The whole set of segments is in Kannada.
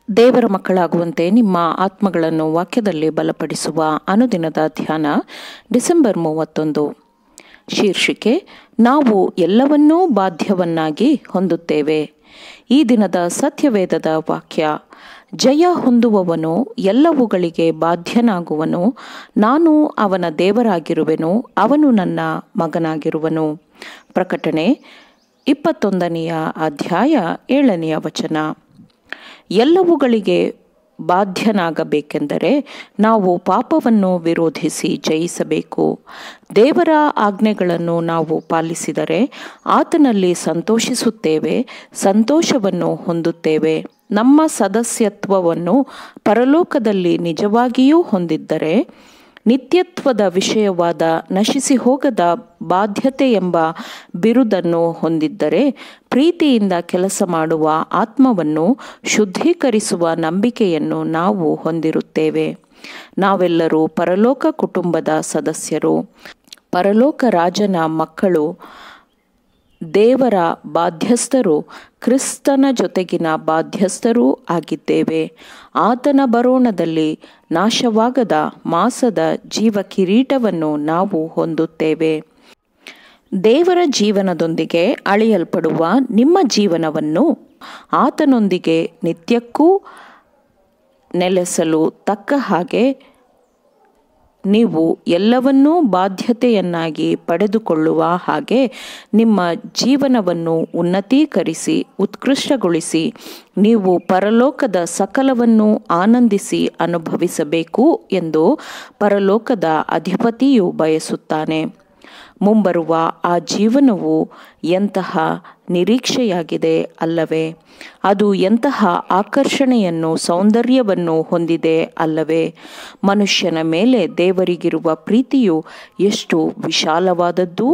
ದೇವರ ಮಕ್ಕಳಾಗುವಂತೆ ನಿಮ್ಮ ಆತ್ಮಗಳನ್ನು ವಾಕ್ಯದಲ್ಲಿ ಬಲಪಡಿಸುವ ಅನುದಿನದ ಧ್ಯಾನ ಡಿಸೆಂಬರ್ 31. ಶೀರ್ಷಿಕೆ: ನಾವು ಎಲ್ಲವನ್ನೂ ಬಾಧ್ಯವನ್ನಾಗಿ ಹೊಂದುತ್ತೇವೆ. ಈ ದಿನದ ಸತ್ಯವೇದದ ವಾಕ್ಯ: ಜಯ ಹೊಂದುವವನು ಎಲ್ಲವುಗಳಿಗೆ ಬಾಧ್ಯನಾಗುವನು. ನಾನು ಅವನ ದೇವರಾಗಿರುವೆನು, ಅವನು ನನ್ನ ಮಗನಾಗಿರುವನು. ಪ್ರಕಟಣೆ 21ನೇ ಅಧ್ಯಾಯ 7ನೇ ವಚನ. ಎಲ್ಲವುಗಳಿಗೆ ಬಾಧ್ಯನಾಗಬೇಕೆಂದರೆ ನಾವು ಪಾಪವನ್ನು ವಿರೋಧಿಸಿ ಜಯಿಸಬೇಕು. ದೇವರ ಆಜ್ಞೆಗಳನ್ನು ನಾವು ಪಾಲಿಸಿದರೆ ಆತನಲ್ಲಿ ಸಂತೋಷಿಸುತ್ತೇವೆ, ಸಂತೋಷವನ್ನು ಹೊಂದುತ್ತೇವೆ. ನಮ್ಮ ಸದಸ್ಯತ್ವವನ್ನು ಪರಲೋಕದಲ್ಲಿ ನಿಜವಾಗಿಯೂ ಹೊಂದಿದ್ದರೆ, ನಿತ್ಯತ್ವದ ವಿಷಯವಾದ ನಶಿಸಿ ಹೋಗದ ಬಾಧ್ಯತೆ ಎಂಬ ಬಿರುದನ್ನು ಹೊಂದಿದ್ದರೆ, ಪ್ರೀತಿಯಿಂದ ಕೆಲಸ ಮಾಡುವ ಆತ್ಮವನ್ನು ಶುದ್ಧೀಕರಿಸುವ ನಂಬಿಕೆಯನ್ನು ನಾವು ಹೊಂದಿರುತ್ತೇವೆ. ನಾವೆಲ್ಲರೂ ಪರಲೋಕ ಕುಟುಂಬದ ಸದಸ್ಯರು, ಪರಲೋಕ ರಾಜನ ಮಕ್ಕಳು, ದೇವರ ಬಾಧ್ಯಸ್ಥರು, ಕ್ರಿಸ್ತನ ಜೊತೆಗಿನ ಬಾಧ್ಯಸ್ಥರೂ ಆಗಿದ್ದೇವೆ. ಆತನ ಬರೋಣದಲ್ಲಿ ನಾಶವಾಗದ ಮಾಸದ ಜೀವ ಕಿರೀಟವನ್ನು ನಾವು ಹೊಂದುತ್ತೇವೆ. ದೇವರ ಜೀವನದೊಂದಿಗೆ ಅಳೆಯಲ್ಪಡುವ ನಿಮ್ಮ ಜೀವನವನ್ನು ಆತನೊಂದಿಗೆ ನಿತ್ಯಕ್ಕೂ ನೆಲೆಸಲು ತಕ್ಕ ಹಾಗೆ ನೀವು ಎಲ್ಲವನ್ನೂ ಬಾಧ್ಯತೆಯನ್ನಾಗಿ ಪಡೆದುಕೊಳ್ಳುವ ಹಾಗೆ ನಿಮ್ಮ ಜೀವನವನ್ನು ಉನ್ನತೀಕರಿಸಿ ಉತ್ಕೃಷ್ಟಗೊಳಿಸಿ ನೀವು ಪರಲೋಕದ ಸಕಲವನ್ನು ಆನಂದಿಸಿ ಅನುಭವಿಸಬೇಕು ಎಂದು ಪರಲೋಕದ ಅಧಿಪತಿಯು ಬಯಸುತ್ತಾನೆ. ಮುಂಬರುವ ಆ ಜೀವನವು ಎಂತಹ ನಿರೀಕ್ಷೆಯಾಗಿದೆ ಅಲ್ಲವೇ? ಅದು ಎಂತಹ ಆಕರ್ಷಣೆಯನ್ನು, ಸೌಂದರ್ಯವನ್ನು ಹೊಂದಿದೆ ಅಲ್ಲವೇ? ಮನುಷ್ಯನ ಮೇಲೆ ದೇವರಿಗಿರುವ ಪ್ರೀತಿಯು ಎಷ್ಟು ವಿಶಾಲವಾದದ್ದು,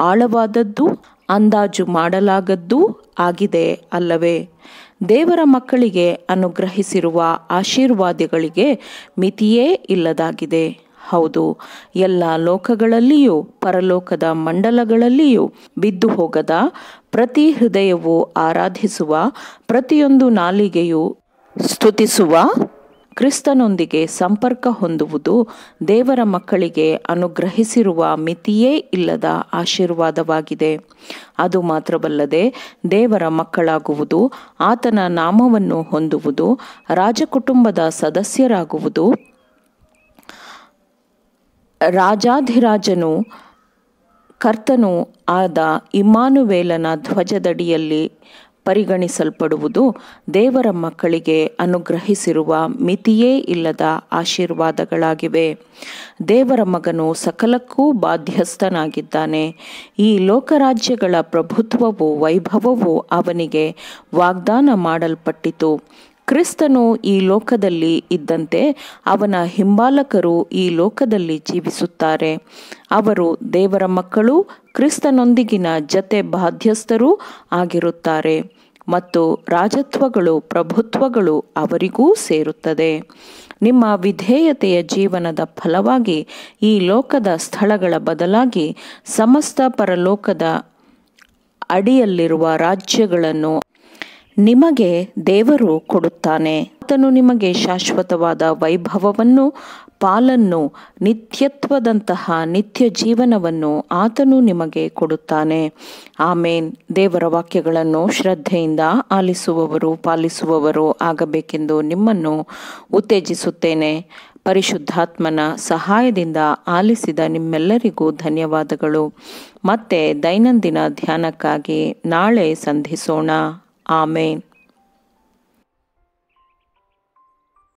ಆಳವಾದದ್ದು, ಅಂದಾಜು ಮಾಡಲಾಗದ್ದೂ ಆಗಿದೆ ಅಲ್ಲವೇ? ದೇವರ ಮಕ್ಕಳಿಗೆ ಅನುಗ್ರಹಿಸಿರುವ ಆಶೀರ್ವಾದಗಳಿಗೆ ಮಿತಿಯೇ ಇಲ್ಲದಾಗಿದೆ. ಹೌದು, ಎಲ್ಲ ಲೋಕಗಳಲ್ಲಿಯೂ ಪರಲೋಕದ ಮಂಡಲಗಳಲ್ಲಿಯೂ ಬಿದ್ದು ಹೋಗದ ಪ್ರತಿ ಹೃದಯವು ಆರಾಧಿಸುವ, ಪ್ರತಿಯೊಂದು ನಾಲಿಗೆಯು ಸ್ತುತಿಸುವ ಕ್ರಿಸ್ತನೊಂದಿಗೆ ಸಂಪರ್ಕ ಹೊಂದುವುದು ದೇವರ ಮಕ್ಕಳಿಗೆ ಅನುಗ್ರಹಿಸಿರುವ ಮಿತಿಯೇ ಇಲ್ಲದ ಆಶೀರ್ವಾದವಾಗಿದೆ. ಅದು ಮಾತ್ರವಲ್ಲದೆ ದೇವರ ಮಕ್ಕಳಾಗುವುದು, ಆತನ ನಾಮವನ್ನು ಹೊಂದುವುದು, ರಾಜಕುಟುಂಬದ ಸದಸ್ಯರಾಗುವುದು, ರಾಜಾಧಿರಾಜನು ಕರ್ತನೂ ಆದ ಇಮ್ಮಾನುವೇಲನ ಧ್ವಜದಡಿಯಲ್ಲಿ ಪರಿಗಣಿಸಲ್ಪಡುವುದು ದೇವರ ಮಕ್ಕಳಿಗೆ ಅನುಗ್ರಹಿಸಿರುವ ಮಿತಿಯೇ ಇಲ್ಲದ ಆಶೀರ್ವಾದಗಳಾಗಿವೆ. ದೇವರ ಮಗನು ಸಕಲಕ್ಕೂ ಬಾಧ್ಯಸ್ಥನಾಗಿದ್ದಾನೆ. ಈ ಲೋಕರಾಜ್ಯಗಳ ಪ್ರಭುತ್ವವೂ ವೈಭವವೂ ಅವನಿಗೆ ವಾಗ್ದಾನ ಮಾಡಲ್ಪಟ್ಟಿತು. ಕ್ರಿಸ್ತನು ಈ ಲೋಕದಲ್ಲಿ ಇದ್ದಂತೆ ಅವನ ಹಿಂಬಾಲಕರು ಈ ಲೋಕದಲ್ಲಿ ಜೀವಿಸುತ್ತಾರೆ. ಅವರು ದೇವರ ಮಕ್ಕಳು, ಕ್ರಿಸ್ತನೊಂದಿಗಿನ ಜತೆ ಬಾಧ್ಯಸ್ಥರೂ ಆಗಿರುತ್ತಾರೆ ಮತ್ತು ರಾಜತ್ವಗಳು, ಪ್ರಭುತ್ವಗಳು ಅವರಿಗೂ ಸೇರುತ್ತದೆ. ನಿಮ್ಮ ವಿಧೇಯತೆಯ ಜೀವನದ ಫಲವಾಗಿ ಈ ಲೋಕದ ಸ್ಥಳಗಳ ಬದಲಾಗಿ ಸಮಸ್ತ ಪರಲೋಕದ ಅಡಿಯಲ್ಲಿರುವ ರಾಜ್ಯಗಳನ್ನು ನಿಮಗೆ ದೇವರು ಕೊಡುತ್ತಾನೆ. ಆತನು ನಿಮಗೆ ಶಾಶ್ವತವಾದ ವೈಭವವನ್ನು, ಪಾಲನ್ನು, ನಿತ್ಯತ್ವದಂತಹ ನಿತ್ಯ ಜೀವನವನ್ನು ಆತನು ನಿಮಗೆ ಕೊಡುತ್ತಾನೆ. ಆಮೇನ್. ದೇವರ ವಾಕ್ಯಗಳನ್ನು ಶ್ರದ್ಧೆಯಿಂದ ಆಲಿಸುವವರು, ಪಾಲಿಸುವವರು ಆಗಬೇಕೆಂದು ನಿಮ್ಮನ್ನು ಉತ್ತೇಜಿಸುತ್ತೇನೆ. ಪರಿಶುದ್ಧಾತ್ಮನ ಸಹಾಯದಿಂದ ಆಲಿಸಿದ ನಿಮ್ಮೆಲ್ಲರಿಗೂ ಧನ್ಯವಾದಗಳು. ಮತ್ತೆ ದೈನಂದಿನ ಧ್ಯಾನಕ್ಕಾಗಿ ನಾಳೆ ಸಂಧಿಸೋಣ. ಆಮೇನ್.